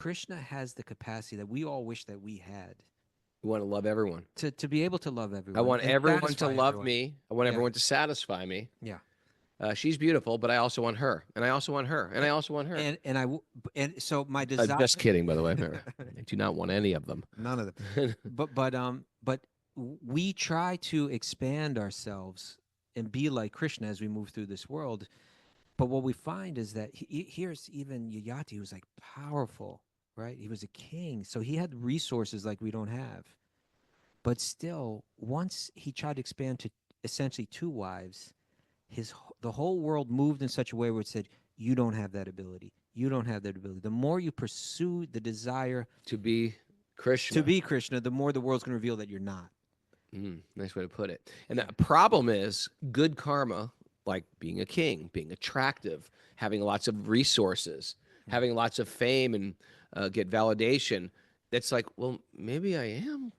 Krishna has the capacity that we all wish that we had We want to love everyone. to be able to love everyone. I want and everyone to satisfy love everyone. me. I want Yeah. everyone to satisfy me. Yeah. She's beautiful, but I also want her, and I also want her, and I also want her. And so my desire. Just kidding, by the way. I do not want any of them. None of them. but we try to expand ourselves and be like Krishna as we move through this world. But what we find is that here's even Yayāti, who's like powerful, right? He was a king, so he had resources like we don't have. But still, once he tried to expand to essentially 2 wives, the whole world moved in such a way where it said, you don't have that ability. You don't have that ability. The more you pursue the desire to be Krishna, the more the world's going to reveal that you're not. Nice way to put it. And the problem is good karma, like being a king, being attractive, having lots of resources, having lots of fame and get validation. That's like, well, maybe I am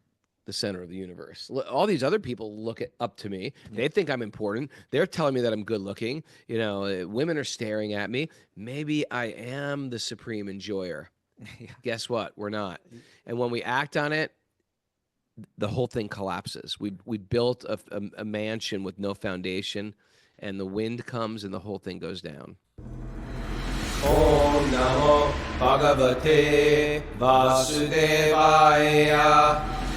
the center of the universe. All these other people look up to me. They think I'm important. They're telling me that I'm good looking. Women are staring at me. Maybe I am the supreme enjoyer. Guess what? We're not. And when we act on it, the whole thing collapses. We built a mansion with no foundation, and the wind comes and the whole thing goes down. Om Namo Bhagavate Vasudevaya.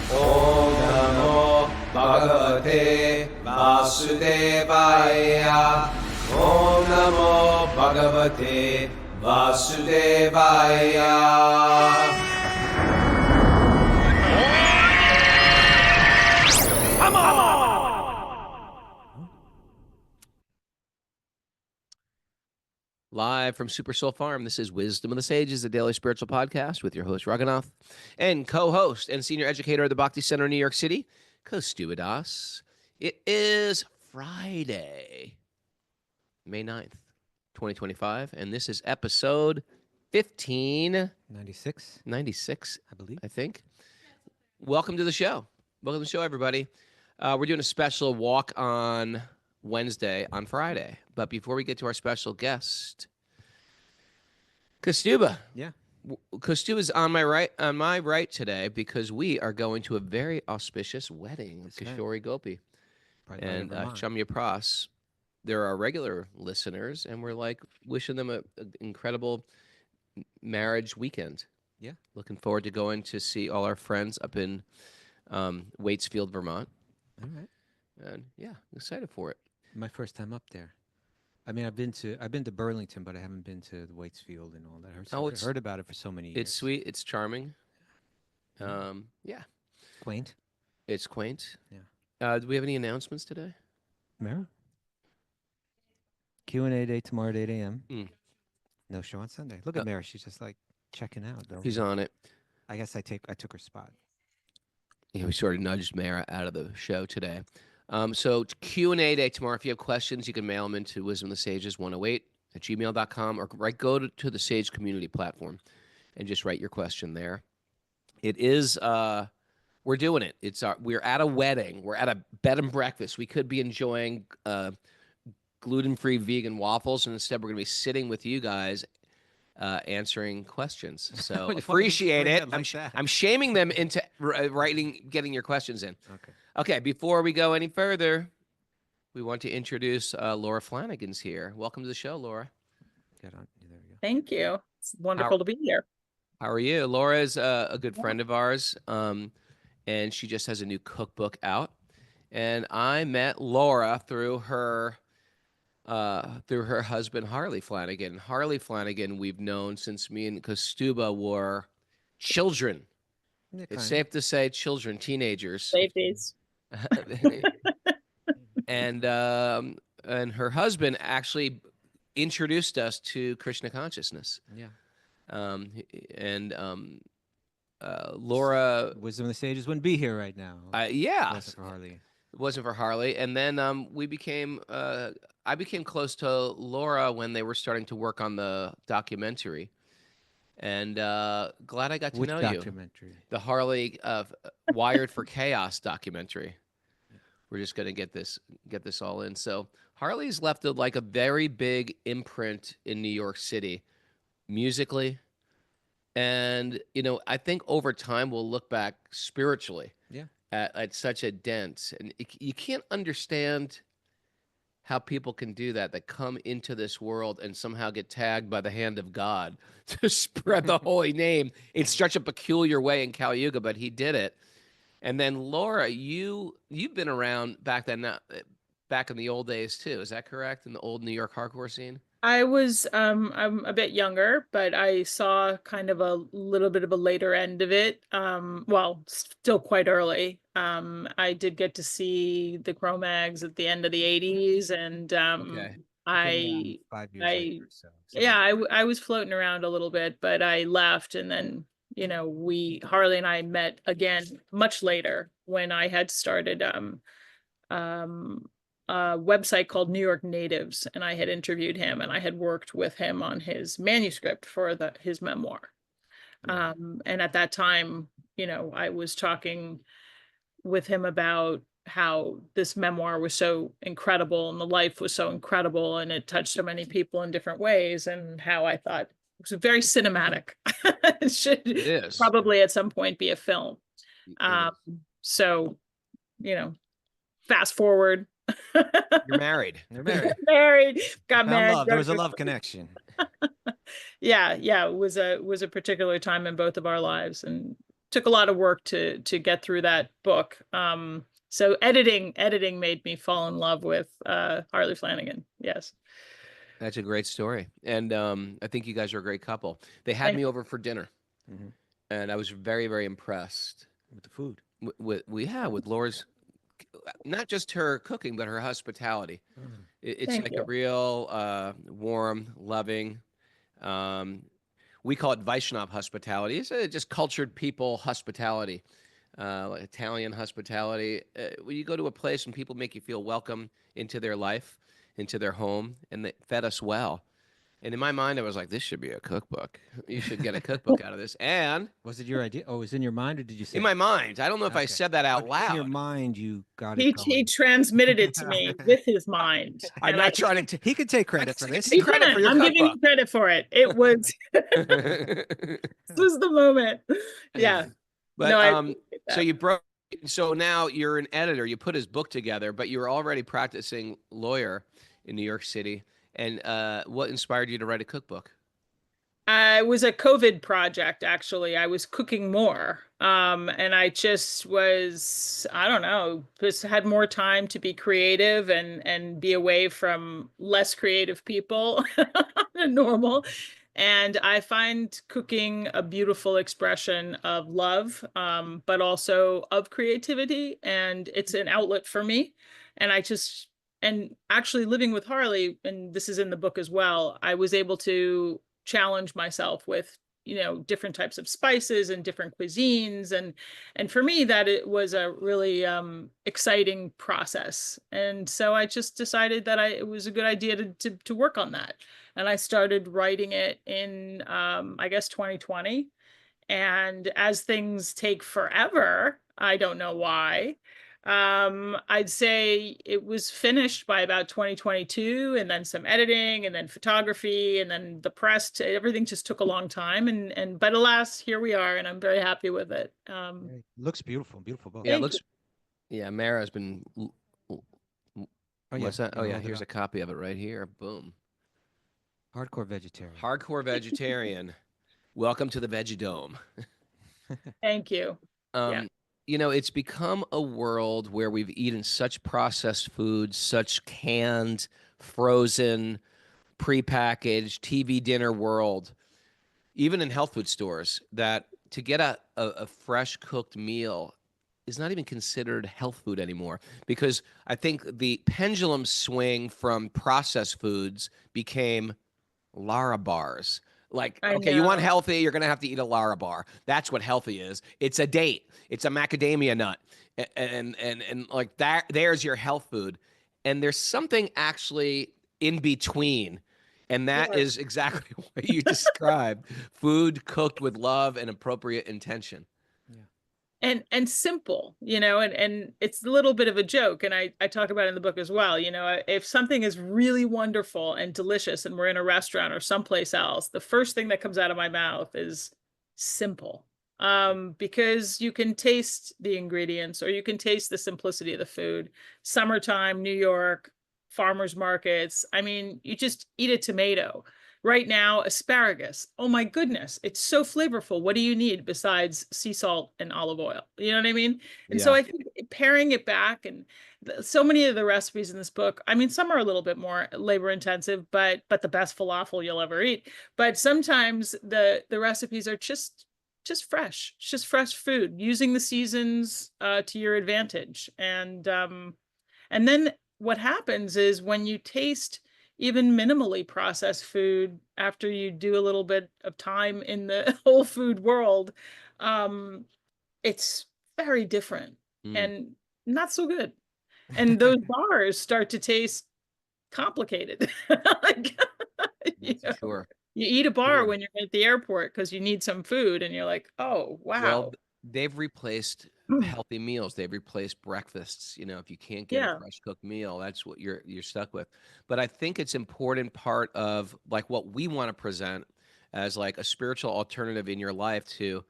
Om Namo Bhagavate Vasudevaya. Om Namo Bhagavate Vasudevaya. Come on! Live from Super Soul Farm, this is Wisdom of the Sages, the daily spiritual podcast with your host, Raghunath, and co-host and senior educator at the Bhakti Center in New York City, Kaustubha. It is Friday, May 9th, 2025, and this is episode 1596, I believe. I think. Welcome to the show. Welcome to the show, everybody. We're doing a special walk on Wednesday on Friday. But before we get to our special guest, Kaustubha. Yeah. Kaustubha's on my right today because we are going to a very auspicious wedding with Kishori Gopi and Shamya Pras. They're our regular listeners, and we're like wishing them an incredible marriage weekend. Yeah. Looking forward to going to see all our friends up in Waitsfield, Vermont. All right. And yeah, excited for it. My first time up there. I mean, I've been to Burlington, but I haven't been to the Waitsfield and all that. I've heard about it for so many years. It's sweet. It's charming. Yeah. Quaint. It's quaint. Yeah. Do we have any announcements today? Mara? Q&A day tomorrow at 8 a.m. No show on Sunday. Look at Mara. She's just like checking out. She's on it. I guess I took her spot. Yeah, we sort of nudged Mara out of the show today. So Q&A day tomorrow. If you have questions, you can mail them into wisdomofthesages108@gmail.com or go to the Sage Community platform and just write your question there. It is, we're doing it. We're at a wedding. We're at a bed and breakfast. We could be enjoying gluten-free vegan waffles, and instead we're going to be sitting with you guys answering questions. So appreciate it. I'm shaming them into getting your questions in. Okay, before we go any further, we want to introduce Laura Flanagan's here. Welcome to the show, Laura. Get on. There we go. Thank you. It's wonderful to be here. How are you? Laura is a good friend of ours, and she just has a new cookbook out. And I met Laura through her husband, Harley Flanagan. Harley Flanagan we've known since me and Kaustubha were children. It's safe to say children, teenagers. Babies. And her husband actually introduced us to Krishna consciousness. Yeah. Laura, Wisdom of the Sages wouldn't be here right now. Yeah. It wasn't for Harley. It wasn't for Harley. And then I became close to Laura when they were starting to work on the documentary. And glad I got to know you. Which documentary? The Harley Wired for Chaos documentary. We're just going to get this all in. So Harley's left a very big imprint in New York City, musically And, I think over time we'll look back spiritually Yeah. at such a dense, and you can't understand how people can do that, that come into this world and somehow get tagged by the hand of God to spread the holy name in such a peculiar way in Kali Yuga, but he did it. And then Laura, you've been around back then, back in the old days too. Is that correct? In the old New York hardcore scene? I'm a bit younger, but I saw kind of a little bit of a later end of it. Well, still quite early. I did get to see the Cro-Mags at the end of the 80s, and Okay. I 5 years I later or so. yeah, I was floating around a little bit, but I left, and then Harley and I met again much later when I had started um a website called New York Natives, and I had interviewed him, and I had worked with him on his manuscript for his memoir. And at that time, I was talking with him about how this memoir was so incredible and the life was so incredible and it touched so many people in different ways, and how I thought it was very cinematic. It should It is. probably at some point be a film. It is. So, fast forward. You're married. They're married. Got Found married. love. There was a love connection. Yeah, it was a particular time in both of our lives, and took a lot of work to get through that book. So editing made me fall in love with Harley Flanagan. Yes. That's a great story. And I think you guys are a great couple. They had Thank me over for dinner, Mhm. and I was very, very impressed With the food. with Laura's, not just her cooking, but her hospitality. It's Thank like you. a real warm, loving. We call it Vaishnav hospitality. It's just cultured people hospitality, like Italian hospitality. When you go to a place and people make you feel welcome into their life, into their home, and they fed us well. And in my mind, I was like, this should be a cookbook. You should get a cookbook out of this. And Was it your idea? Oh, it was in your mind, or did you say in my mind, I don't know if I Okay. said that out But in your loud. mind, you got it He going. transmitted it to me with his mind. I'm and not trying to. He could take credit for I this. take credit for your I'm giving you cookbook. credit for it. It was this was the moment. Yeah. But No, I so appreciate that. you broke. So now you're an editor. You put his book together, but you were already practicing lawyer in New York City. And what inspired you to write a cookbook? It was a COVID project, actually. I was cooking more. And I just was, I don't know, just had more time to be creative and be away from less creative people than normal. And I find cooking a beautiful expression of love, but also of creativity. And it's an outlet for me. And and actually living with Harley, and this is in the book as well, I was able to challenge myself with different types of spices and different cuisines, and for me that it was a really exciting process. And so I just decided that it was a good idea to work on that, and I started writing it in I guess 2020. And as things take forever, I don't know why, I'd say it was finished by about 2022, and then some editing, and then photography, and then the press. Everything just took a long time, and but alas, here we are, and I'm very happy with it. It looks beautiful. Beautiful book. Yeah, it Thank looks. Yeah, Mara's been. Oh, yeah. What's that? Oh You yeah, rolled it here's a up. copy of it right here. Boom. Hardcore vegetarian. Hardcore vegetarian. Welcome to the Veggie Thank you. Yeah. It's become a world where we've eaten such processed foods, such canned, frozen, prepackaged TV dinner world, even in health food stores, that to get a fresh cooked meal is not even considered health food anymore, because I think the pendulum swing from processed foods became Lara bars. Like, I okay, you want know. healthy, you're going to have to eat a Lara bar. That's what healthy is. It's a date. It's a macadamia nut. And like that, there's your health food. And there's something actually in between. And that Yes. is exactly what you described. Food cooked with love and appropriate intention. And simple, and it's a little bit of a joke, and I talk about it in the book as well. If something is really wonderful and delicious and we're in a restaurant or someplace else, the first thing that comes out of my mouth is simple, because you can taste the ingredients, or you can taste the simplicity of the food. Summertime, New York, farmers markets. I mean, you just eat a tomato. Right now, asparagus. Oh my goodness, it's so flavorful. What do you need besides sea salt and olive oil? You know what I mean? And so Yeah. I think paring it back, and so many of the recipes in this book, I mean, some are a little bit more labor intensive, but the best falafel you'll ever eat. But sometimes the recipes are just fresh, just fresh food, using the seasons to your advantage. And then what happens is, when you taste even minimally processed food after you do a little bit of time in the whole food world, um, it's very different Mm. and not so good. And those bars start to taste complicated. Like, you That's know, for sure. you eat a bar Sure. when you're at the airport because you need some food, and you're like, oh, Well, wow. they've replaced healthy meals. They've replaced breakfasts. You know, if you can't get a Yeah. fresh cooked meal, that's what you're stuck with. But I think it's important part of like what we want to present as like a spiritual alternative in your life to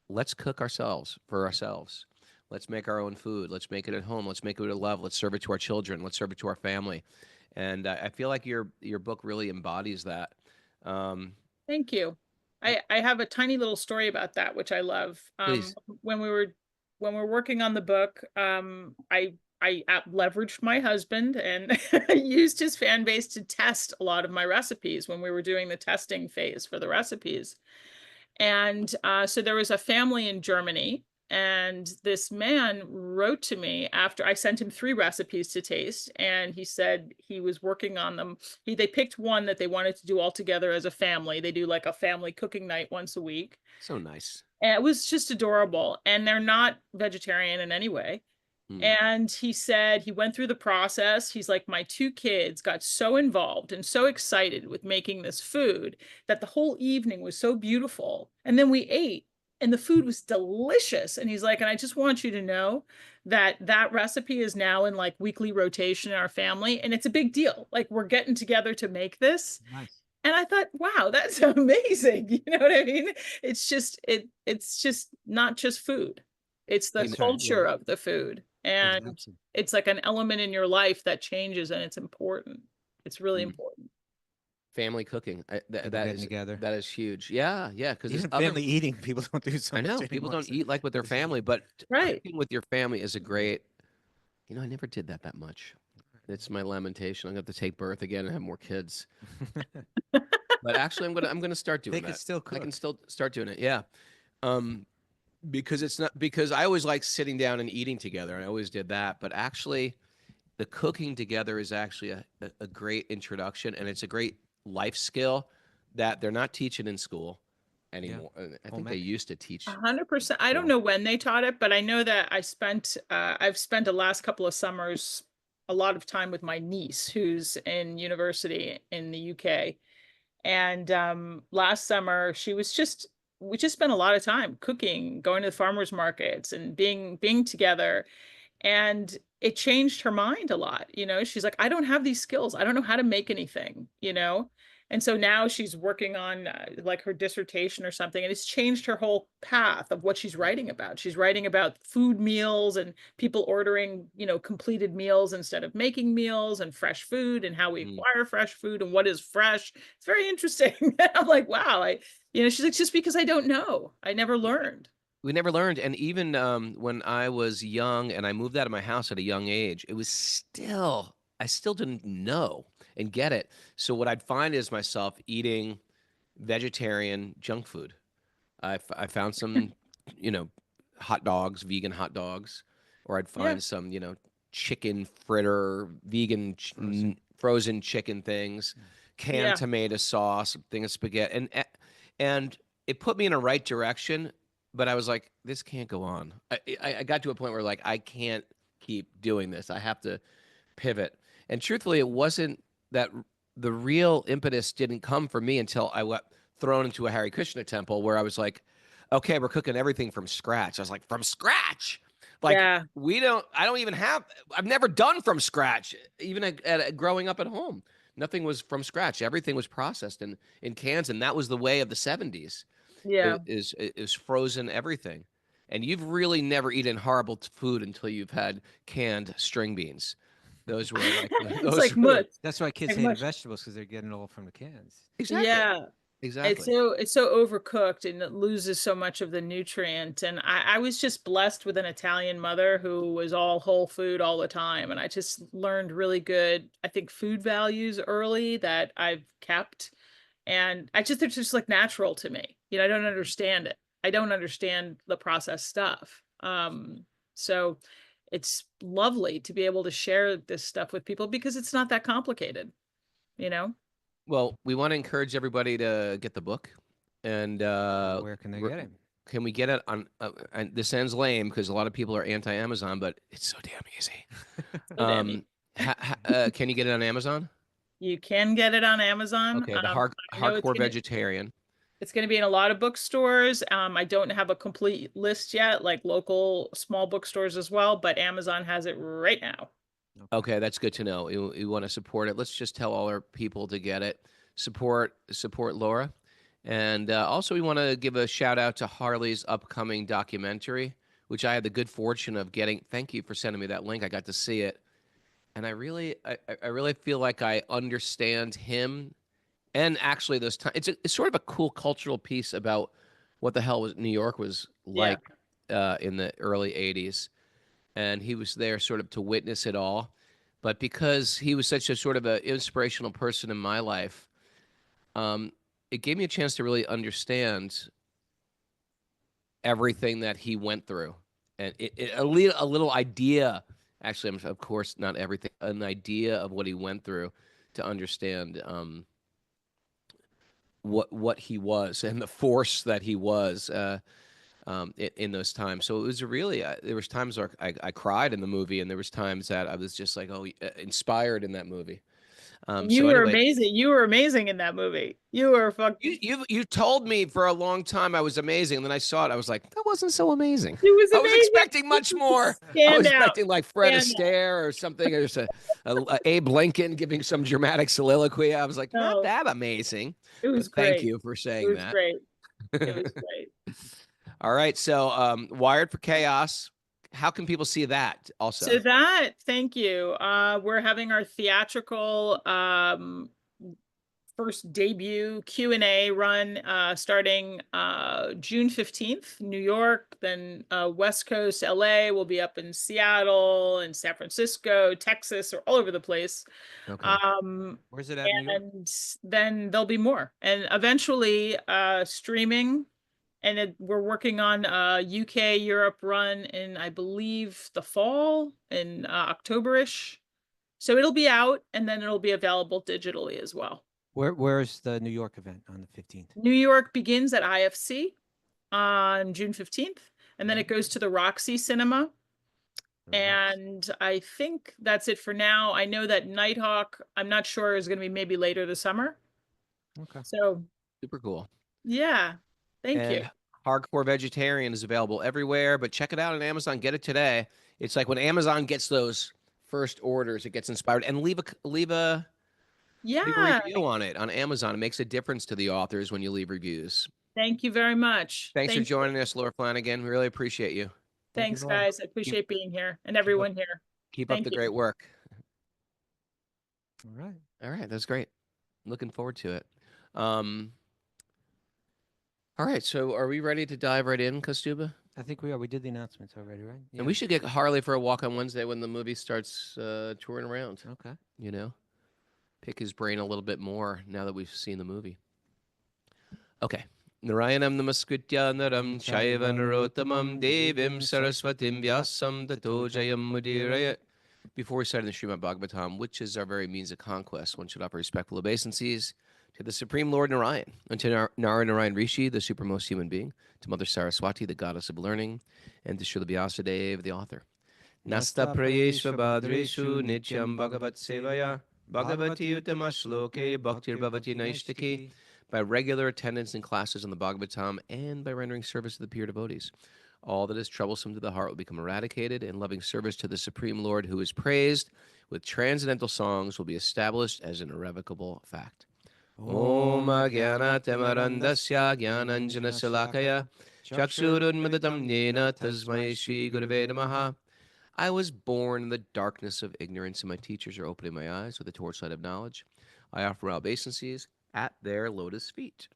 let's cook ourselves for ourselves. Let's make our own food. Let's make it at home. Let's make it with love. Let's serve it to our children. Let's serve it to our family. And I feel like your book really embodies that. Um, Thank you. I have a tiny little story about that, which I love. please. When we're working on the book, I leveraged my husband and used his fan base to test a lot of my recipes when we were doing the testing phase for the recipes. And so there was a family in Germany, and this man wrote to me after I sent him 3 recipes to taste, and he said he was working on them. They picked one that they wanted to do all together as a family. They do like a family cooking night once a week. So nice. And it was just adorable. And they're not vegetarian in any way. Hmm. And he said he went through the process. He's like, my 2 kids got so involved and so excited with making this food that the whole evening was so beautiful. And then we ate, and the food was delicious. And he's like, and I just want you to know that that recipe is now in like weekly rotation in our family. And it's a big deal. Like, we're getting together to make this. Nice. And I thought, wow, that's amazing. You know what I mean? It's just not just food. It's the That's right, yeah. culture of the food. And Exactly. it's like an element in your life that changes, and it's important. It's really Mm. important. Family cooking. People getting together. That is huge. Yeah, yeah. Because Even family eating, people don't do so I much know people anymore, don't so eat like with their it's just- family, but Right. cooking with your family is a great. You know, I never did that much. It's my lamentation. I'm gonna have to take birth again and have more kids. But actually, I'm gonna start doing They that. could still I can cook. still start doing it. Yeah. Because it's not because I always like sitting down and eating together, and I always did that. But actually, the cooking together is actually a great introduction, and it's a great life skill that they're not teaching in school anymore. I Home think they ec. used to teach. 100%. I don't school. know when they taught it, but I know that I've spent the last couple of summers a lot of time with my niece, who's in university in the UK. And last summer, we just spent a lot of time cooking, going to the farmers markets, and being together. And it changed her mind a lot. She's like, I don't have these skills. I don't know how to make anything. And so now she's working on like her dissertation or something, and it's changed her whole path of what she's writing about. She's writing about food meals and people ordering, completed meals instead of making meals, and fresh food, and how we Mm. acquire fresh food, and what is fresh. It's very interesting. I'm like, wow. She's like, just because I don't know, I never learned. We never learned, and even when I was young and I moved out of my house at a young age, I still didn't know and get it. So what I'd find is myself eating vegetarian junk food. I found some, you know, hot dogs, vegan hot dogs, or I'd Yeah. find some, chicken fritter, vegan frozen chicken things, canned Yeah. tomato sauce, a thing of spaghetti, and it put me in a right direction. But I was like, this can't go on. I got to a point where like I can't keep doing this. I have to pivot. And truthfully, it wasn't that the real impetus didn't come for me until I got thrown into a Hare Krishna temple where I was like, okay, we're cooking everything from scratch. I was like, from scratch? Like Yeah. I've never done from scratch, even growing up at home. Nothing was from scratch. Everything was processed in cans, and that was the way of the 70s. Yeah. is frozen everything. And you've really never eaten horrible food until you've had canned string beans. Those were like It's those like were mush. That's why kids Like hated mush. vegetables, because they're getting it all from the cans. exactly Yeah. exactly. It's so overcooked and it loses so much of the nutrient. And I was just blessed with an Italian mother who was all whole food all the time. And I just learned really good, I think, food values early that I've kept. And they're just like natural to me. You know, I don't understand it. I don't understand the processed stuff. So it's lovely to be able to share this stuff with people because it's not that complicated, you know? Well, we want to encourage everybody to get the book, and Where can they get it? can we get it on? And this sounds lame because a lot of people are anti-Amazon, but it's so damn easy. So damn easy. Can you get it on Amazon? You can get it on Amazon. Okay, the I know hardcore vegetarian. it's gonna be in a lot of bookstores. I don't have a complete list yet, like local small bookstores as well, but Amazon has it right now. Okay, that's good to know. We want to support it. Let's just tell all our people to get it. Support Laura, and also we want to give a shout out to Harley's upcoming documentary, which I had the good fortune of getting. Thank you for sending me that link. I got to see it, and I really feel like I understand him, and actually those times. It's sort of a cool cultural piece about what the hell New York was Yeah. like in the early '80s, and he was there sort of to witness it all. But because he was such a sort of an inspirational person in my life, it gave me a chance to really understand everything that he went through, and a little idea. Actually, of course not everything. An idea of what he went through to understand what he was and the force that he was. In those times. So it was really, there was times where I cried in the movie, and there was times that I was just like, inspired in that movie. You So were anyway, amazing. You were amazing in that movie. You were fucking you told me for a long time I was amazing, and then I saw it. I was like, that wasn't so amazing. it was I was amazing. expecting much more. I Stand was out. expecting like Fred Stand out. Astaire or something, or just a Abe Lincoln giving some dramatic soliloquy. I was like, not No, that amazing. it But was thank great. you for It saying was that. great. It was great. All right. So, Wired for Chaos. How can people see that So also? thank you. We're having our theatrical first debut Q&A run starting June 15th, New York, then West Coast, LA, will be up in Seattle and San Francisco, Texas, or all over the place. Okay. Where's it at in New York? And then there'll be more. And eventually streaming. And we're working on a UK Europe run in, I believe, the fall in October-ish. So it'll be out and then it'll be available digitally as well. Where's the New York event on the 15th? New York begins at IFC on June 15th, and then it goes to the Roxy Cinema. And I think that's it for now. I know that Nighthawk, I'm not sure, is going to be maybe later this summer. Okay. So, Super cool. yeah, thank you. And Hardcore Vegetarian is available everywhere, but check it out on Amazon. Get it today. It's like when Amazon gets those first orders, it gets inspired. And leave a Yeah, review on it on Amazon. It makes a difference to the authors when you leave reviews. thank you very much. Thanks for Thank you. joining us, Laura Flanagan. We really appreciate you. Thank you, Thanks, Laura. guys. I appreciate being here and everyone here. Keep up Thank the you. great work. All right. All right, that's great. Looking forward to it. All right, so are we ready to dive right in, Kaustubha? I think we are. We did the announcements already, right? Yeah. And we should get Harley for a walk on Wednesday when the movie starts touring around. Okay. You know, pick his brain a little bit more now that we've seen the movie. Okay. Narayanam namaskritya naram chaiva narottamam devim saraswatim vyasam tato jayam mudiraya. Before we start in the Śrīmad-Bhāgavatam, which is our very means of conquest, one should offer respectful obeisances to the Supreme Lord Narayan, and to Narayan Rishi, the supermost human being, to Mother Saraswati, the goddess of learning, and to Srila Vyasadeva, the author. Nasta prayeshva badreshu nityam bhagavat sevaya bhagavati utama shloke bhaktir bhavati naishtaki. By regular attendance in classes on the Bhagavatam and by rendering service to the pure devotees, all that is troublesome to the heart will become eradicated, and loving service to the Supreme Lord, who is praised with transcendental songs, will be established as an irrevocable fact. Om Jnana-timirandasya Jnananjana-salakaya Chakshurunmilitam Yena Tasmai Shri Gurave Namaha. I was born in the darkness of ignorance, and my teachers are opening my eyes with a torchlight of knowledge. I offer my obeisances at their lotus feet.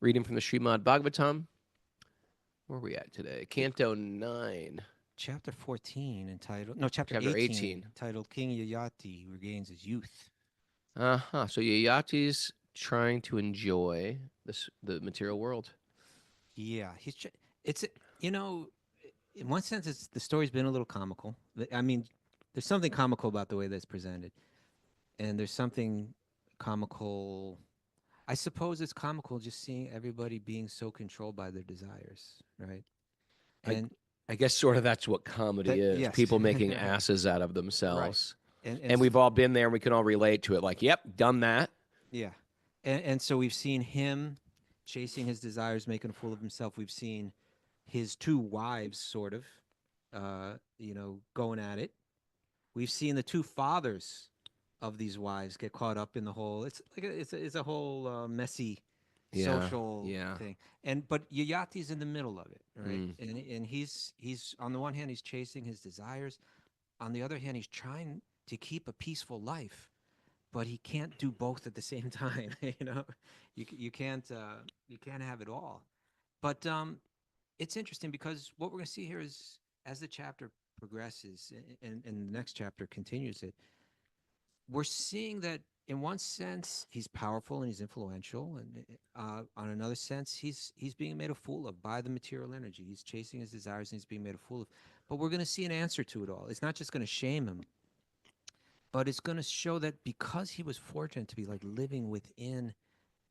Reading from the Śrīmad-Bhāgavatam. Where are we at today? Canto 9. Chapter 14 entitled, no, chapter Chapter 18, 18. titled King Yayāti Regains His Youth. So Yayāti's trying to enjoy the material world. Yeah, it's in one sense, the story's been a little comical. I mean, there's something comical about the way that's presented, and there's something comical. I suppose it's comical just seeing everybody being so controlled by their desires, right? And I guess sort of that's what comedy is. yes. People making asses out of themselves. Right. And we've all been there, and we can all relate to it. Like, yep, done that. Yeah. And so we've seen him chasing his desires, making a fool of himself. We've seen his two wives sort of, going at it. We've seen the two fathers of these wives get caught up in the whole, it's a whole messy social thing. But Yayati's in the middle of it, right? And he's on the one hand, he's chasing his desires. On the other hand, he's trying to keep a peaceful life, but he can't do both at the same time. You can't have it all. But it's interesting because what we're going to see here is as the chapter progresses and the next chapter continues it, we're seeing that in one sense he's powerful and he's influential, and on another sense he's being made a fool of by the material energy. He's chasing his desires and he's being made a fool of. But we're going to see an answer to it all. It's not just going to shame him, but it's going to show that because he was fortunate to be like living within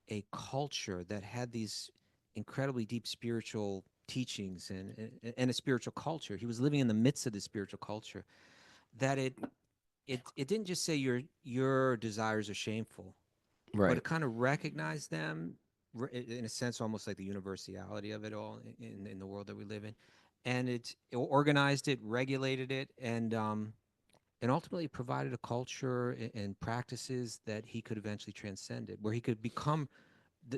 a culture that had these incredibly deep spiritual teachings and a spiritual culture, he was living in the midst of the spiritual culture, that it didn't just say your desires are shameful, Right. but it kind of recognized them in a sense, almost like the universality of it all in the world that we live in, and it organized it, regulated it, and ultimately provided a culture and practices that he could eventually transcend it, where he could become.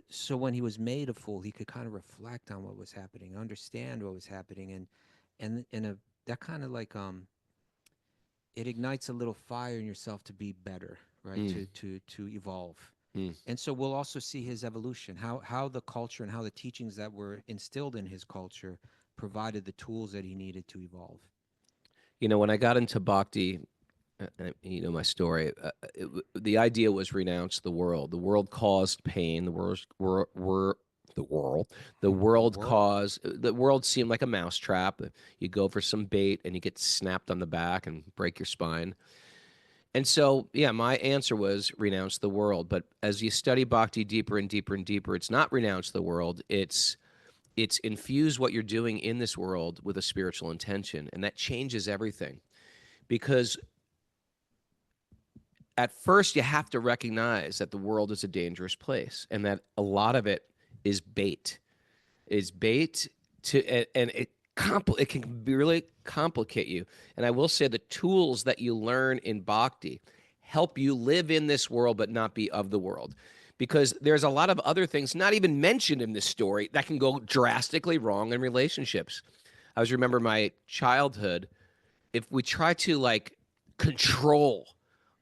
So when he was made a fool, he could kind of reflect on what was happening, understand what was happening, and that kind of like it ignites a little fire in yourself to be better, right? To evolve. And so we'll also see his evolution, how the culture and how the teachings that were instilled in his culture provided the tools that he needed to evolve. When I got into bhakti, my story, the idea was renounce the world. The world caused pain. The world seemed like a mousetrap. You go for some bait and you get snapped on the back and break your spine. And so, my answer was renounce the world. But as you study bhakti deeper and deeper and deeper, it's not renounce the world. It's infuse what you're doing in this world with a spiritual intention. And that changes everything. Because at first you have to recognize that the world is a dangerous place and that a lot of it is bait. It's bait and it can really complicate you. And I will say the tools that you learn in bhakti help you live in this world but not be of the world. Because there's a lot of other things not even mentioned in this story that can go drastically wrong in relationships. I always remember my childhood. If we try to control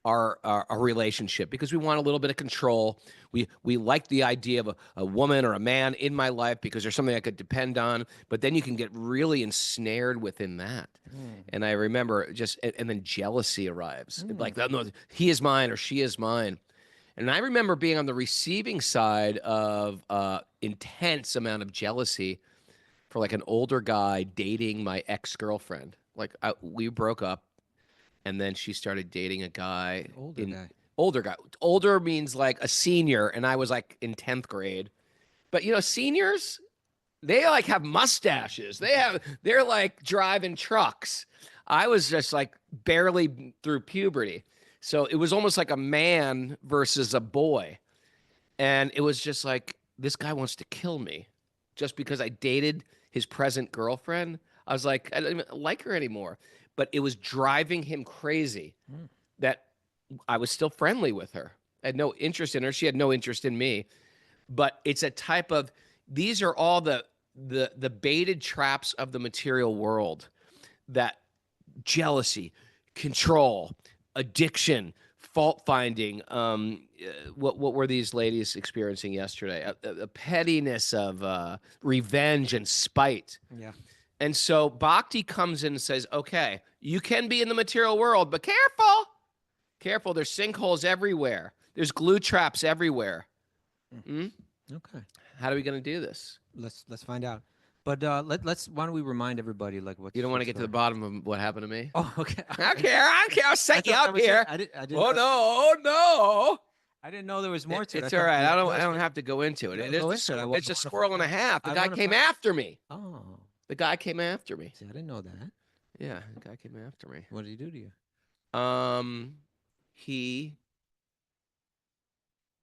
our relationship because we want a little bit of control, we like the idea of a woman or a man in my life because there's something I could depend on, but then you can get really ensnared within that. And I remember and then jealousy arrives. Like, no, he is mine or she is mine. And I remember being on the receiving side of intense amount of jealousy for an older guy dating my ex-girlfriend. We broke up, and then she started dating a guy. Older guy. Older means like a senior, and I was in 10th grade. But seniors, they have mustaches. They're driving trucks. I was just barely through puberty. So it was almost like a man versus a boy. And it was just this guy wants to kill me just because I dated his present girlfriend. I was I don't even like her anymore. But it was driving him crazy that I was still friendly with her. I had no interest in her. She had no interest in me. But it's a type of, these are all the baited traps of the material world, that jealousy, control, addiction, fault finding. What were these ladies experiencing yesterday? A pettiness of revenge and spite. Yeah. And so Bhakti comes in and says, okay, you can be in the material world, but careful. Careful. There's sinkholes everywhere. There's glue traps everywhere. Okay. How are we going to do this? Let's find out. But let's why don't we remind everybody like what You don't want to get to the bottom of what happened to me? Oh, okay. I don't care. I don't care. I'll set you up here. I didn't Oh no! Oh no! I didn't know there was more to it. It's all right. I don't have to go into it. Go into it. It's a squirrel and a half. The I guy wanna came find- after me. Oh, The guy came after me. see, I didn't know that. Yeah, the guy came after me. What did he do to you?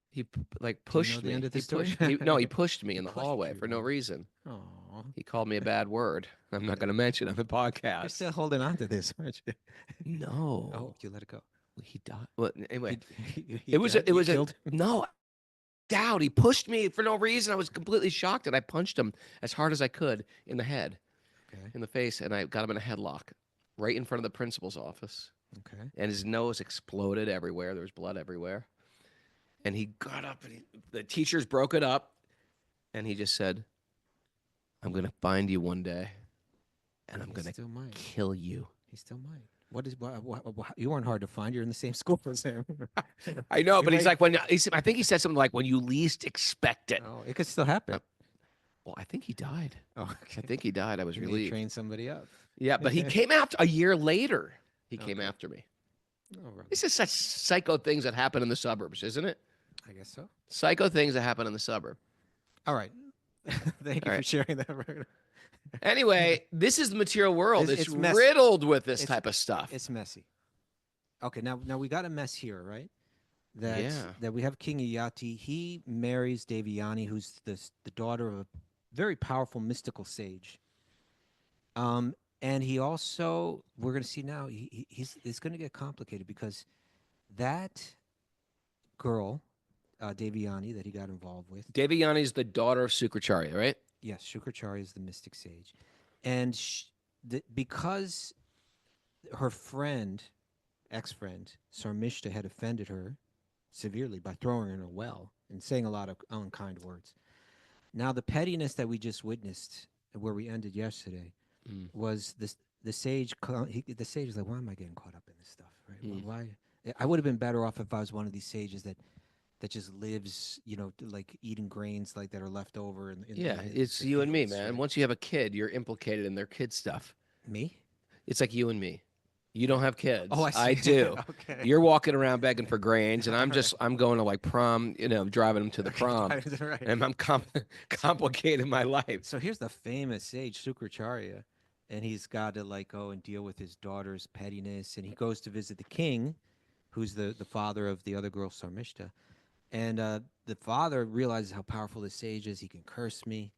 He like pushed the me. end of the He story? pushed, no, he pushed me in the Pushed hallway you, for no huh? reason. Oh, He called me a bad word. I'm not going to mention it on the you're podcast. still holding on to this, aren't you? No. Oh, you let it go. He died. Well, anyway, He it was died? it You was a killed him? no doubt. He pushed me for no reason. I was completely shocked, and I punched him as hard as I could in the head, Okay. in the face, and I got him in a headlock right in front of the principal's office. Okay. And his nose exploded everywhere. There was blood everywhere. And he got up, and the teachers broke it up, and he just said, "I'm going to find you one day, and I'm He going to still might. kill you." He still might. You weren't hard to find. You're in the same school as him. I know, You but he's might- like, I think he said something like, when you least expect it. Oh, it could still happen. Well, I think he died. Oh, I okay. think he died. I was You may relieved. train somebody up. Yeah, but he came after a year later. He came Okay. after me. Oh, right. This is such psycho things that happen in the suburbs, isn't it? I guess so. Psycho things that happen in the suburb. All right. Thank you All for right. sharing that. Anyway, this is the material world. It's It's messy. riddled with this It's- type of stuff. It's messy. Okay, now we got a mess here, right? Yeah. That we have King Yayāti. He marries Devayani, who's the daughter of a very powerful mystical sage. And he also, we're going to see now, it's going to get complicated because that girl, Devayani, that he got involved with. Devayani is the daughter of Sukracharya, right? Yes, Shukracharya is the mystic sage, and because her friend, ex-friend Sarmishta, had offended her severely by throwing her in a well and saying a lot of unkind words. Now, the pettiness that we just witnessed, where we ended yesterday, was this. The sage was like, "Why am I getting caught up in this stuff? Right? Why? I would have been better off if I was one of these sages that just lives, like eating grains like that are left over." Yeah, it's you and me, man. Once you have a kid, you're implicated in their kid stuff. Me? It's like you and me. You don't have kids. Oh, I see. I do. Okay. You're walking around begging for grains, and I'm going to like prom, driving them to the prom, Right. and I'm complicating my life. So here's the famous sage Sukracharya, and he's got to like go and deal with his daughter's pettiness, and he goes to visit the king, who's the father of the other girl Sarmishta, and the father realizes how powerful this sage is. He can curse me,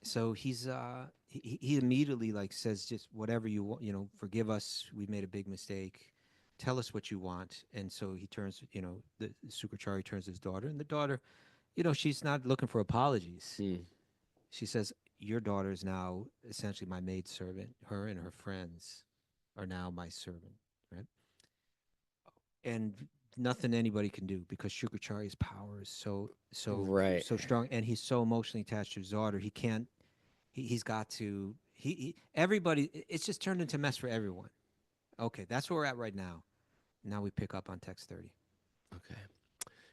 so he immediately like says, just whatever you want, forgive us, we made a big mistake, tell us what you want. And so he turns, the Sukracharya turns to his daughter, and the daughter, she's not looking for apologies. She says, your daughter is now essentially my maidservant. Her and her friends are now my servant, right? And nothing anybody can do because Shukracharya's power is so Right. so strong, and he's so emotionally attached to his daughter. He can't. He's got to. Everybody. It's just turned into mess for everyone. Okay, that's where we're at right now. Now we pick up on text 30. Okay.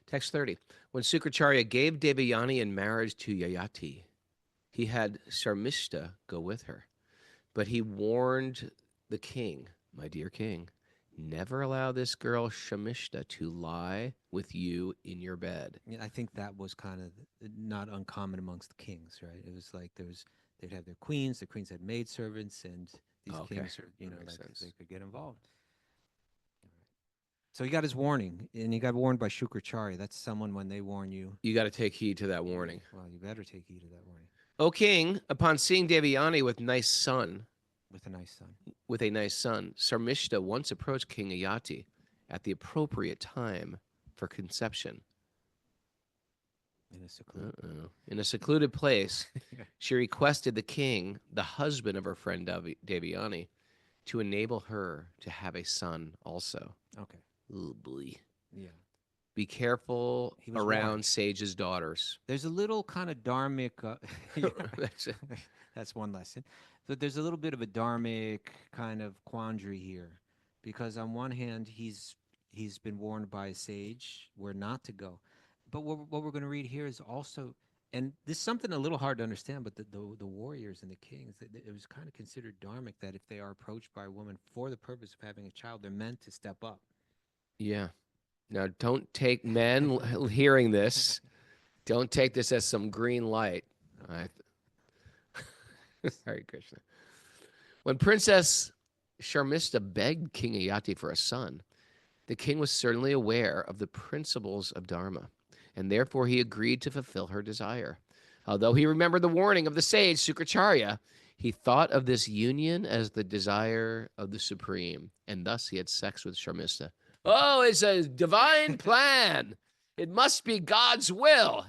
Text 30. When Sukracharya gave Devayani in marriage to Yayāti, he had Sarmishta go with her. But he warned the king, my dear king, never allow this girl Sarmishta to lie with you in your bed. I think that was kind of not uncommon amongst the kings, right? It was like they'd have their queens, the queens had maidservants, and these Okay. kings are, That makes like sense. they could get involved. So he got his warning, and he got warned by Shukracharya. That's someone when they warn you. You got to take heed to that warning. Well, you better take heed of that warning O king, upon seeing Devayani with a nice son, with a nice son. Sarmishta once approached King Yayāti at the appropriate time for conception. In a secluded. In a secluded place, she requested the king, the husband of her friend Devyani, to enable her to have a son also. Okay. Oh boy. Yeah. Be careful He was around warned. sages' daughters. There's a little kind of dharmic. Yeah. That's it. That's one lesson. So there's a little bit of a dharmic kind of quandary here, because on one hand he's been warned by a sage where not to go, but what we're going to read here is also, and this is something a little hard to understand, but the warriors and the kings, it was kind of considered dharmic that if they are approached by a woman for the purpose of having a child, they're meant to step up. Yeah. Now, don't take men hearing this. Don't take this as some green light. Hare Krishna. When Princess Śrīmad-Bhāgavatam begged King Yayāti for a son, the king was certainly aware of the principles of Dharma, and therefore he agreed to fulfill her desire. Although he remembered the warning of the sage Sukracharya, he thought of this union as the desire of the Supreme, and thus he had sex with Śrīmad-Bhāgavatam. Oh, it's a divine plan. It must be God's will.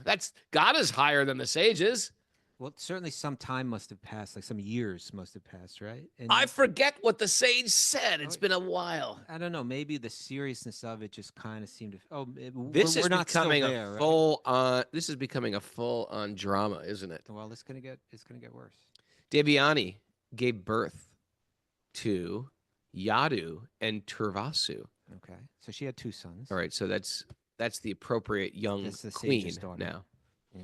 God is higher than the sages. Well, certainly some time must have passed, like some years must have passed, right? And I forget what the sage said. It's been a while. I don't know. Maybe the seriousness of it just kind of seemed to. This is not still becoming there, a right? full on. This is becoming a full on drama, isn't it? Well, it's gonna get worse. Devyani gave birth to Yadu and Turvasu. Okay, so she had two sons. All right, so that's the appropriate young That's the queen sage's daughter. now. Yeah.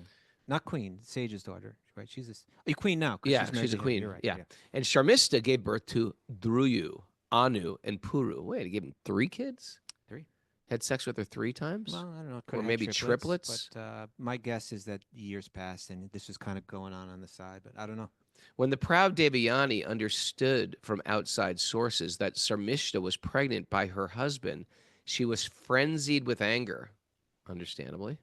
Not queen, sage's daughter, right? She's a queen now. 'Cause Yeah, married she's to a him. queen. You're right. Yeah. And Śrīmad-Bhāgavatam gave birth to Dhruyu, Anu, and Puru. Wait, he gave him 3 kids? 3. Had sex with her 3 times? Well, I don't know. Or maybe triplets? But my guess is that years passed and this was kind of going on the side. But I don't know. When the proud Devyani understood from outside sources that Śrīmad-Bhāgavatam was pregnant by her husband, she was frenzied with anger, understandably.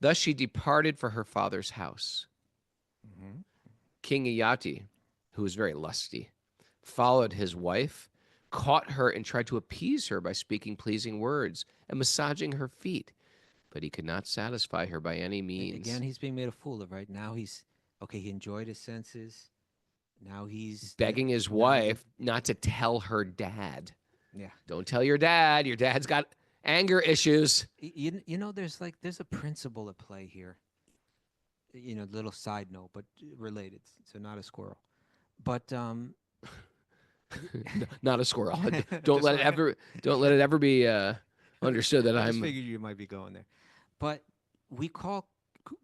Thus she departed for her father's house. Mm-hmm. King Yayāti, who was very lusty, followed his wife, caught her, and tried to appease her by speaking pleasing words and massaging her feet. But he could not satisfy her by any means. Again, he's being made a fool of, right? Now he enjoyed his senses. Now he's begging his wife not to tell her dad. Yeah. Don't tell your dad. Your dad's got anger issues. You know, there's a principle at play here. You know, little side note, but related. So not a squirrel, but Not a squirrel. Don't let it ever be understood that I just I'm. figured you might be going there, but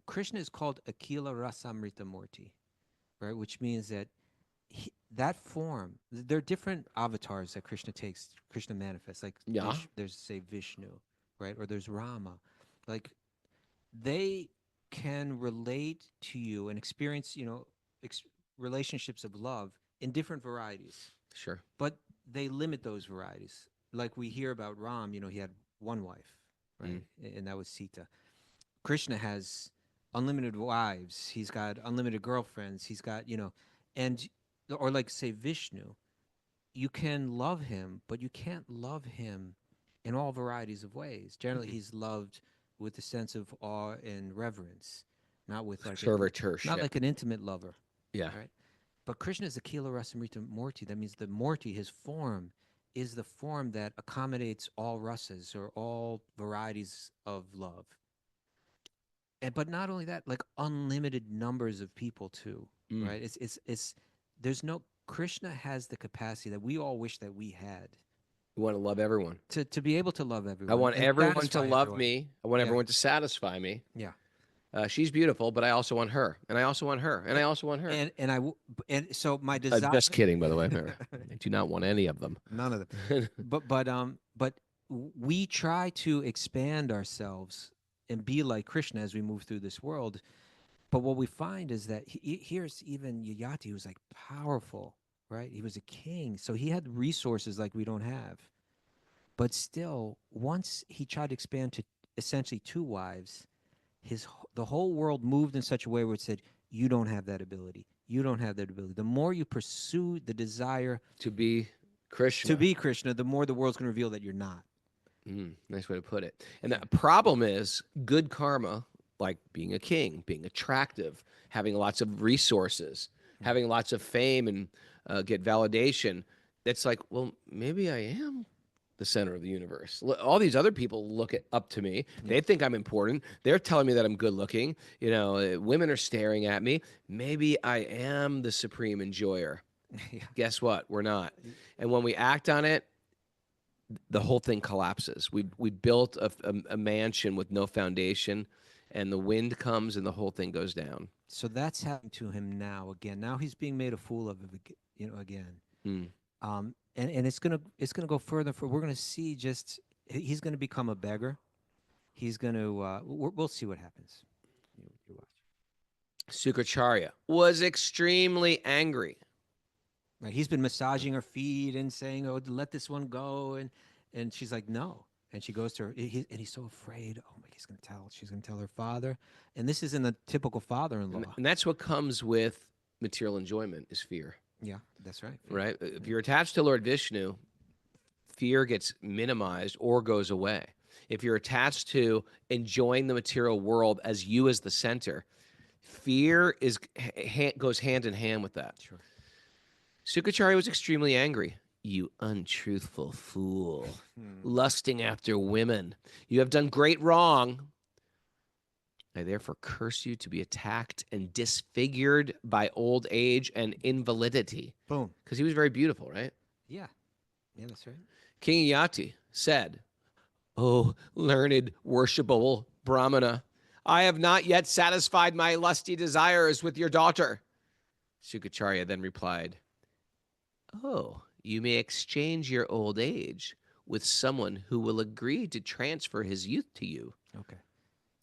Krishna is called Akila Rasamrita Murti, right? Which means that that form. There are different avatars that Krishna takes. Krishna manifests. Like there's say Vishnu, right? Or there's Rama, like they can relate to you and experience, relationships of love in different varieties. Sure. But they limit those varieties. Like we hear about Ram, he had one wife, right? And that was Sita. Krishna has unlimited wives. He's got unlimited girlfriends. He's got, or like say Vishnu, you can love him, but you can't love him in all varieties of ways. Generally, he's loved with a sense of awe and reverence, not with like like an intimate lover. Yeah. Right. But Krishna is the Akila Rasamrita Murti. That means the Murti, his form, is the form that accommodates all rasas or all varieties of love. But not only that, like unlimited numbers of people too, right? It's there's no Krishna has the capacity that we all wish that we had. We want to love everyone. To be able to love everyone. I want everyone to love everyone. me. I want everyone to satisfy me. Yeah. She's beautiful, but I also want her, and I also want her, and I also want her. And so my desire. Just kidding, by the way. I do not want any of them. None of them. But we try to expand ourselves and be like Krishna as we move through this world. But what we find is that here's even Yayāti, who's like powerful, right? He was a king, so he had resources like we don't have. But still, once he tried to expand to essentially 2 wives, the whole world moved in such a way where it said, you don't have that ability. You don't have that ability. The more you pursue the desire to be Krishna, the more the world's going to reveal that you're not. Nice way to put it. And the problem is good karma, like being a king, being attractive, having lots of resources, having lots of fame and get validation. It's like, well, maybe I am the center of the universe. All these other people look up to me. They think I'm important. They're telling me that I'm good looking. You know, women are staring at me. Maybe I am the supreme enjoyer. Guess what? We're not. And when we act on it, the whole thing collapses. We built a mansion with no foundation, and the wind comes and the whole thing goes down. So that's happening to him now again. Now he's being made a fool of, again. And it's gonna go further. We're gonna see he's gonna become a beggar. He's gonna we'll see what happens. You watch. Sukracharya was extremely angry. Right, he's been massaging her feet and saying, "Oh, let this one go," and she's like, "No." And she goes to her, and he's so afraid. Oh my, she's gonna tell her father, and this isn't a typical father-in-law. And that's what comes with material enjoyment is fear. Yeah, that's right. Right? If you're attached to Lord Vishnu, fear gets minimized or goes away. If you're attached to enjoying the material world as you as the center, fear goes hand in hand with that. Sure. Sukracharya was extremely angry. You untruthful fool, lusting after women. You have done great wrong. I therefore curse you to be attacked and disfigured by old age and invalidity. Boom. Because he was very beautiful, right? Yeah. Yeah, that's right. King Yayāti said, "Oh, learned, worshipable Brahmana, I have not yet satisfied my lusty desires with your daughter." Sukracharya then replied, "Oh, you may exchange your old age with someone who will agree to transfer his youth to you." Okay.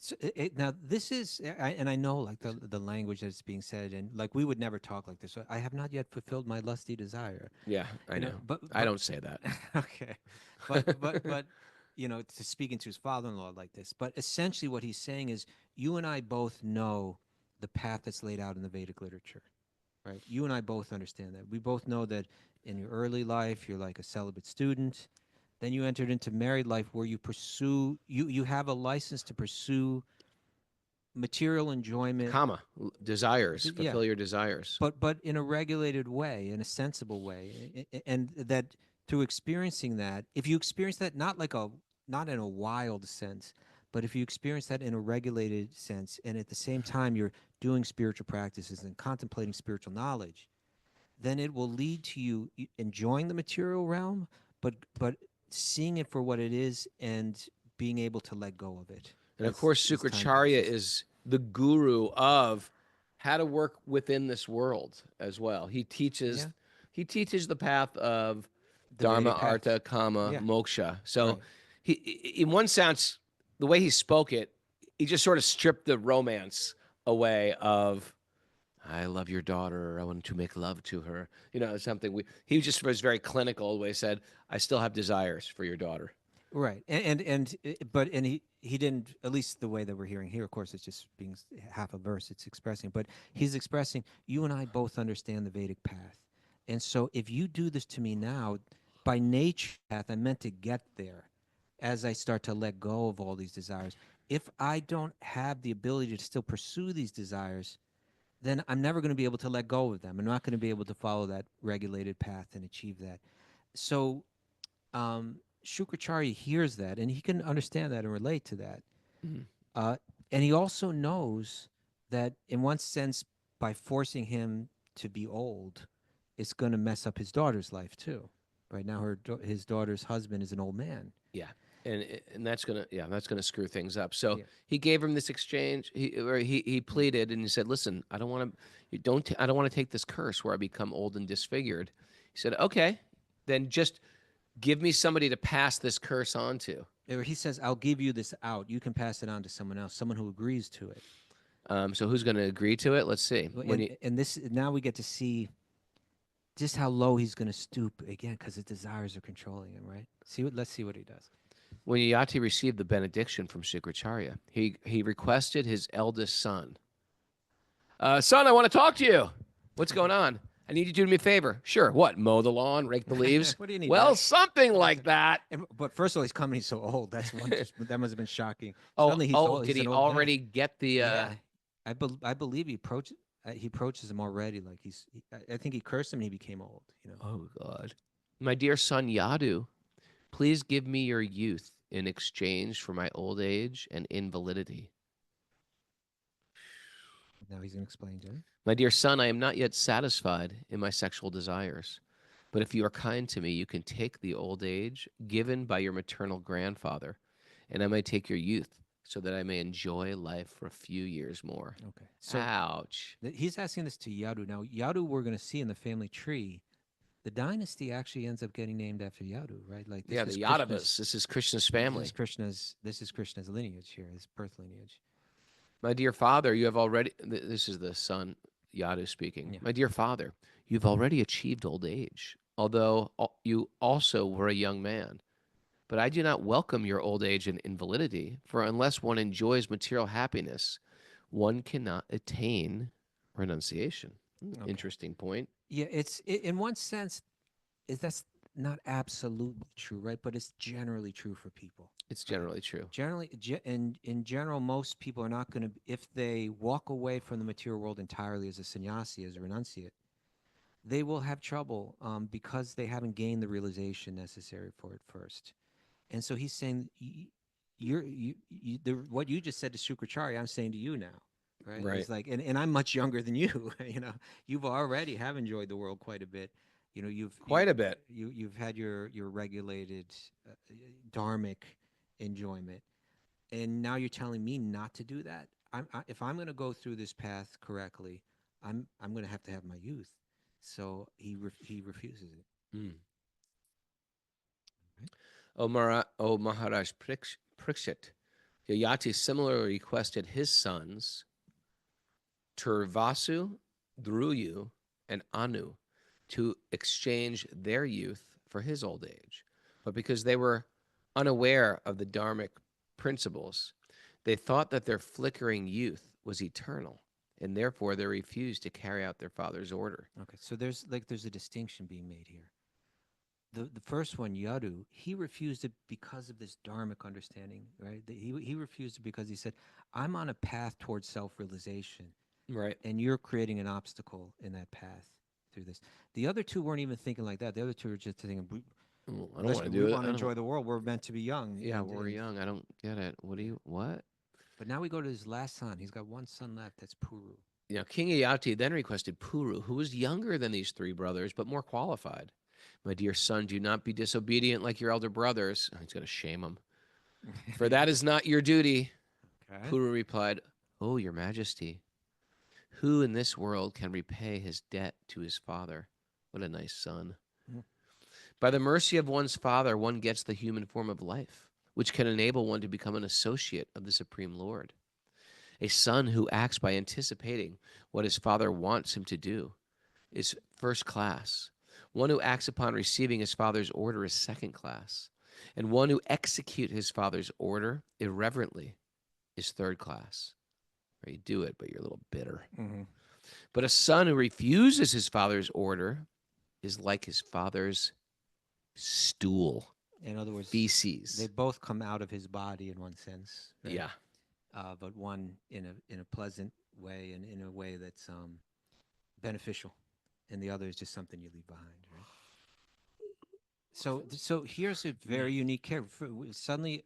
So now this is, and I know like the language that's being said, and like we would never talk like this. So I have not yet fulfilled my lusty desire. Yeah, I know. But I don't say that. Okay, but to speaking to his father-in-law like this. But essentially, what he's saying is, you and I both know the path that's laid out in the Vedic literature, right? You and I both understand that. We both know that in your early life, you're like a celibate student. Then you entered into married life where you pursue, you have a license to pursue material enjoyment. Desires, fulfill your desires. But in a regulated way, in a sensible way. And that through experiencing that, if you experience that not in a wild sense, but if you experience that in a regulated sense, and at the same time you're doing spiritual practices and contemplating spiritual knowledge, then it will lead to you enjoying the material realm, but seeing it for what it is and being able to let go of it. And of course, Sukracharya is the guru of how to work within this world as well. He teaches the path of Dharma, Artha, Kama, Moksha. So he, in one sense, the way he spoke it, he just sort of stripped the romance away of, I love your daughter, I want to make love to her. Something he just was very clinical, the way he said, I still have desires for your daughter. Right. And he didn't, at least the way that we're hearing here, of course, it's just being half a verse it's expressing, but he's expressing, you and I both understand the Vedic path. And so if you do this to me now, by nature path, I'm meant to get there as I start to let go of all these desires. If I don't have the ability to still pursue these desires, then I'm never going to be able to let go of them. I'm not going to be able to follow that regulated path and achieve that. So Shukracharya hears that, and he can understand that and relate to that. Mm-hmm. And he also knows that, in one sense, by forcing him to be old, it's going to mess up his daughter's life too. Right now, his daughter's husband is an old man. Yeah. And that's gonna screw things up. So he gave him this exchange. He pleaded and he said, "Listen, I don't want to take this curse where I become old and disfigured." He said, "Okay, then just give me somebody to pass this curse on to." He says, "I'll give you this out. You can pass it on to someone else, someone who agrees to it." So who's going to agree to it? Let's see. Now we get to see just how low he's going to stoop again, because his desires are controlling him. Right? Let's see what he does. When Yayāti received the benediction from Sukracharya, he requested his eldest son. "Son, I want to talk to you. What's going on?" I need you to do me a favor. Sure. What? Mow the lawn, rake the leaves? What do you need? Well, Dad? something like that. But first of all, he's coming so old. That's one. That must have been shocking. Oh, Suddenly he's old. did He's he an old man. already get the? Yeah, I believe he approaches him already. Like I think he cursed him and he became old. Oh God, my dear son Yadu, please give me your youth in exchange for my old age and invalidity. Now he's gonna explain to him. My dear son, I am not yet satisfied in my sexual desires, but if you are kind to me, you can take the old age given by your maternal grandfather, and I may take your youth so that I may enjoy life for a few years more. Okay. So Ouch. he's asking this to Yadu. Now Yadu, we're gonna see in the family tree, the dynasty actually ends up getting named after Yadu, right? Like Yeah, the Yadavas. This is Krishna's family. This is Krishna's lineage here, his birth lineage. My dear father, you have already. This is the son Yadu speaking. Yeah. My dear father, you've already achieved old age, although you also were a young man. But I do not welcome your old age and invalidity, for unless one enjoys material happiness, one cannot attain renunciation. Okay. Interesting point. Yeah, in one sense, that's not absolutely true, right? But it's generally true for people. It's generally true. Generally, in general, most people are not going to, if they walk away from the material world entirely as a sannyasi, as a renunciate, they will have trouble because they haven't gained the realization necessary for it first. And so he's saying, what you just said to Shukracharya, I'm saying to you now, right? Right. It's like, and I'm much younger than you. You've already have enjoyed the world quite a bit. Quite a bit. You've had your regulated dharmic enjoyment, and now you're telling me not to do that. If I'm going to go through this path correctly, I'm going to have my youth. So he refuses it. Mm. O Maharaj Parikshit, Yayāti similarly requested his sons Turvasu, Dhruyu, and Anu to exchange their youth for his old age. But because they were unaware of the dharmic principles, they thought that their flickering youth was eternal, and therefore they refused to carry out their father's order. Okay, so there's a distinction being made here. The first one, Yadu, he refused it because of this dharmic understanding, right? He refused it because he said, I'm on a path towards self-realization. Right. And you're creating an obstacle in that path through this. The other two weren't even thinking like that. The other two were just thinking, I don't want to do it. We want to enjoy the world. We're meant to be young. Yeah, we're young. I don't get it. What? But now we go to his last son. He's got one son left. That's Puru. King Yayāti then requested Puru, who was younger than these three brothers, but more qualified. My dear son, do not be disobedient like your elder brothers. Oh, he's going to shame them. For that is not your duty. Okay. Puru replied, Oh, your majesty, who in this world can repay his debt to his father? What a nice son. Mm. By the mercy of one's father, one gets the human form of life, which can enable one to become an associate of the Supreme Lord. A son who acts by anticipating what his father wants him to do is first class. One who acts upon receiving his father's order is second class. And one who executes his father's order irreverently is third class. Right? You do it, but you're a little bitter. Mm-hmm. But a son who refuses his father's order is like his father's stool. In other words, feces. They both come out of his body in one sense. Right? Yeah. But one in a pleasant way and in a way that's beneficial, and the other is just something you leave behind. Right? So here's a very unique character. Suddenly,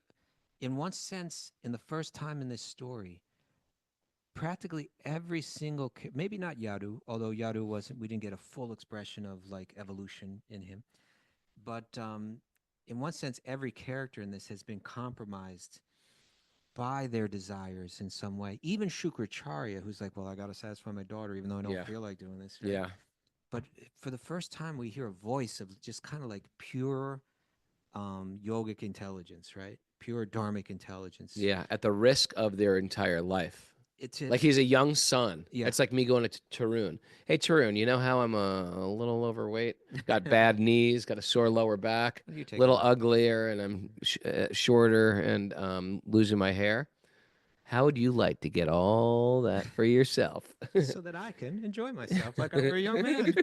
in one sense, in the first time in this story, practically every single, maybe not Yadu, although Yadu wasn't, we didn't get a full expression of like evolution in him, but in one sense, every character in this has been compromised by their desires in some way. Even Shukracharya, who's like, well, I got to satisfy my daughter, even though I don't feel like doing this. Right? Yeah. But for the first time, we hear a voice of just kind of like pure yogic intelligence, right? Pure dharmic intelligence. Yeah, at the risk of their entire life. Like he's a young son. Yeah. It's like me going to Tarun. Hey, Tarun, you know how I'm a little overweight? Got bad knees, got a sore lower back, a little uglier, and I'm shorter and losing my hair. How would you like to get all that for yourself? so that I can enjoy myself like I'm a young man.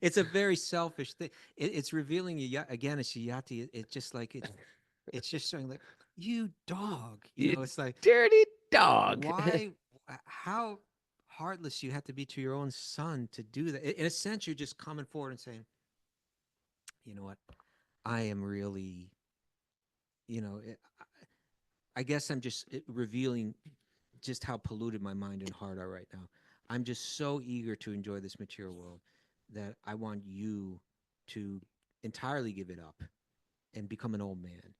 It's a very selfish thing. It's revealing again, it's Yayāti. It's just like it's just showing like you dog. You You know, it's like dirty dog. why, how heartless you have to be to your own son to do that. In a sense, you're just coming forward and saying, you know what, I am really, you know, I guess I'm just revealing just how polluted my mind and heart are right now. I'm just so eager to enjoy this material world that I want you to entirely give it up and become an old man.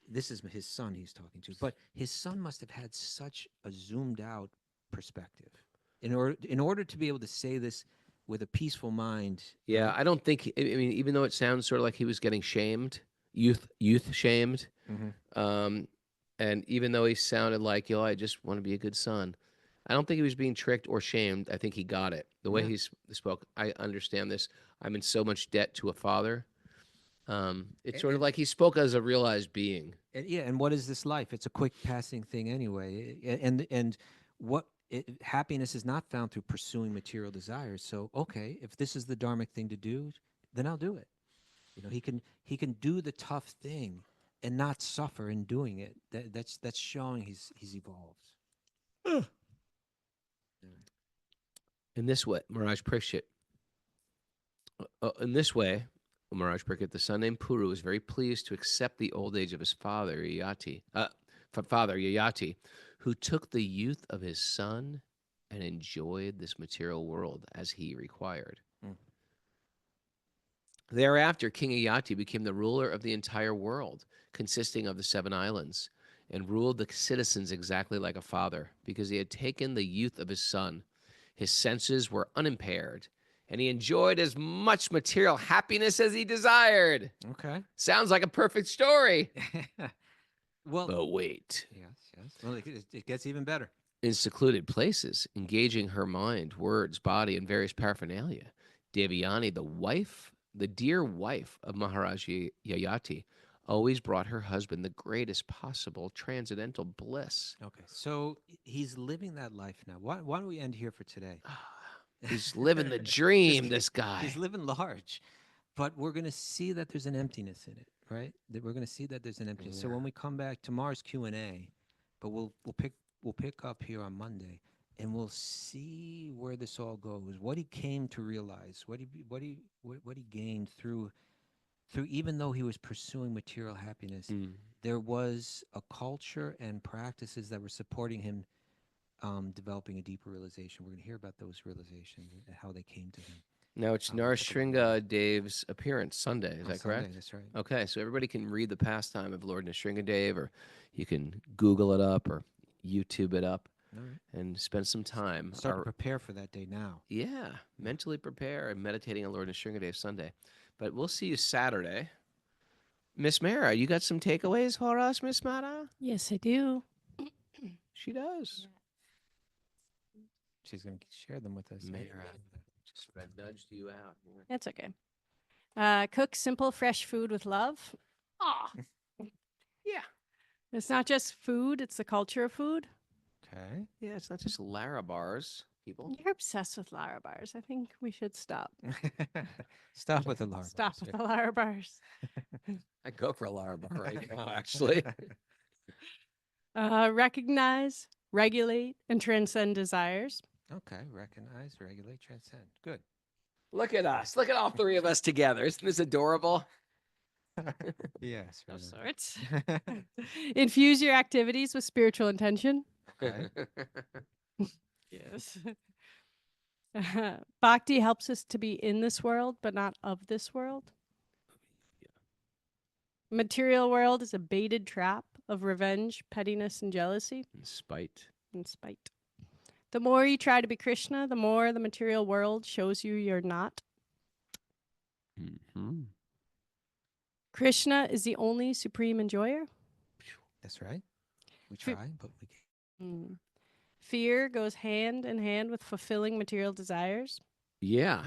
This is his son he's talking to, but his son must have had such a zoomed out perspective in order to be able to say this with a peaceful mind. Yeah, right? I don't think. I mean, even though it sounds sort of like he was getting shamed, youth shamed, um, and even though he sounded like, yo, I just want to be a good son, I don't think he was being tricked or shamed. I think he got it. The way Yeah. he spoke, I understand this. I'm in so much debt to a father. It's sort of like he spoke as a realized being. Yeah, and what is this life? It's a quick passing thing anyway. And what happiness is not found through pursuing material desires. So, okay, if this is the dharmic thing to do, then I'll do it. You know, he can do the tough thing and not suffer in doing it. That's showing he's evolved. In this way, Mirage Prikshit. In this way, Mirage Prikshit, the son named Puru, was very pleased to accept the old age of his father, Yayāti, who took the youth of his son and enjoyed this material world as he required. Mm. Thereafter, King Yayāti became the ruler of the entire world, consisting of the 7 islands, and ruled the citizens exactly like a father, because he had taken the youth of his son. His senses were unimpaired, and he enjoyed as much material happiness as he desired. Okay. Sounds like a perfect story. Well, But wait. yes. Well, it gets even better. In secluded places, engaging her mind, words, body, and various paraphernalia, Devayani, the dear wife of Maharaj Yayāti, always brought her husband the greatest possible transcendental bliss. Okay, so he's living that life now. Why don't we end here for today? He's living the dream, this guy. He's living large, but we're going to see that there's an emptiness in it, right? That we're going to see that there's an emptiness. So when we come back tomorrow's Q&A, but we'll pick up here on Monday, and we'll see where this all goes. What he came to realize, what he gained through even though he was pursuing material happiness, there was a culture and practices that were supporting him developing a deeper realization. We're going to hear about those realizations and how they came to him. Now it's Narasringa Dev's appearance Sunday. Is that correct? Sunday, that's right. Okay, so everybody can read the pastime of Lord Narasringa Dev, or you can Google it up or YouTube it up. All right. And spend some time. Start to prepare for that day now. Yeah, mentally prepare and meditating on Lord Narasringa Dev Sunday. But we'll see you Saturday. Miss Mara, you got some takeaways for us, Miss Mara? Yes, I do. She does. She's going to share them with us. Mara, just Fred nudged you out. That's okay. Cook simple, fresh food with love. Ah, yeah. It's not just food, it's the culture of food. Okay. Yeah, it's not just Lara bars, people. You're obsessed with Lara bars. I think we should stop. Stop with the alarm. Stop with the Lara bars. I go for a Lara bar right now, actually. Recognize, regulate, and transcend desires. Okay. Recognize, regulate, transcend. Good. Look at us. Look at all 3 of us together. Isn't this adorable? Yes. Of really. sorts. Infuse your activities with spiritual intention. Okay. Yes. Bhakti helps us to be in this world, but not of this world. Material world is a baited trap of revenge, pettiness, and jealousy. And spite. And spite. The more you try to be Krishna, the more the material world shows you you're not. Mm-hmm. Krishna is the only supreme enjoyer. That's right. We try, but we can't. Fear goes hand in hand with fulfilling material desires. Yeah.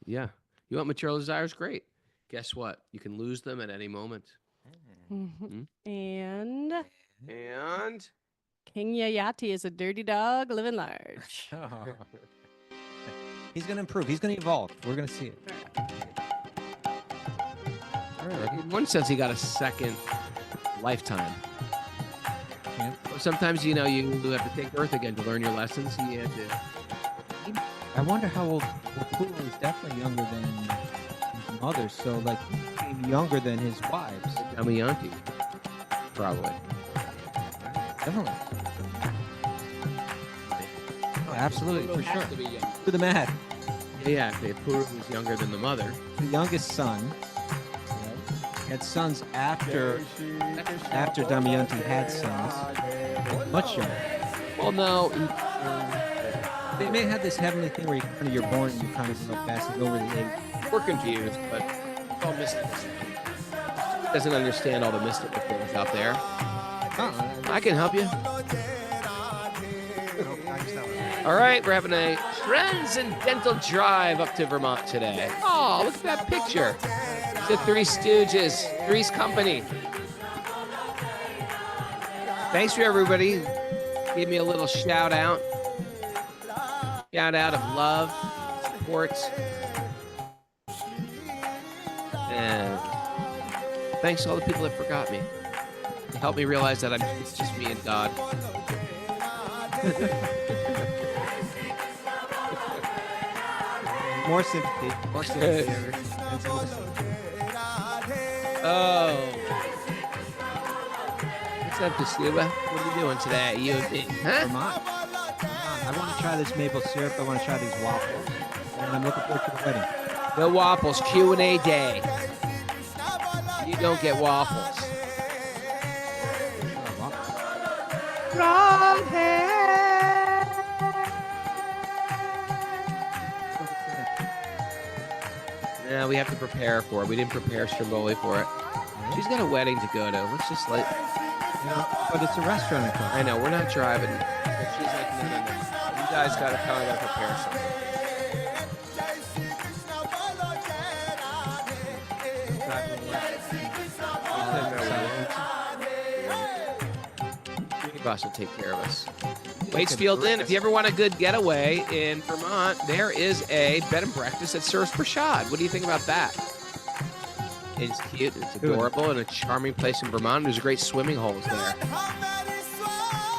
Yeah. You want material desires? Great. Guess what? You can lose them at any moment. And And King Yayāti is a dirty dog living large. Oh. He's going to improve. He's going to evolve. We're going to see it. in one sense, he got a second lifetime. Yeah. Sometimes, you have to take birth again to learn your lessons. He had to. I wonder how old. Well, Puru is definitely younger than his mother, so like he became younger than his wives. Yayāti, probably. Definitely. Oh, absolutely, for sure. To be young. Do the math. Yeah, Puru was younger than the mother. The youngest son had sons after Damayanti had sons, much younger. Well, no, They may have this heavenly thing where you're born and you kind of look fast and go really age. we're confused, but it's all mysticism. Doesn't understand all the mystical things out there. I can help you. All right, we're having a transcendental drive up to Vermont today. Oh, look at that picture. It's the Three Stooges, Three's Company. Thanks for everybody. Give me a little shout out. Shout out of love, support, and thanks to all the people that forgot me. It helped me realize that it's just me and God. More sympathy. More sympathy. Oh. What's up, Kaustubha? What are you doing today? Huh? Vermont. I want to try this maple syrup. I want to try these waffles. And I'm looking forward to the wedding. No waffles, Q&A day. You don't get waffles. Wrong hair. No, we have to prepare for it. We didn't prepare Stromboli for it. She's got a wedding to go to. Let's just like... But it's a restaurant. I know, we're not driving. But she's like, no. You guys got to kind of prepare something. Bus will take care of us. Waitsfield Inn. If you ever want a good getaway in Vermont, there is a bed and breakfast that serves prashad. What do you think about that? It's cute. It's adorable and a charming place in Vermont. There's great swimming holes there.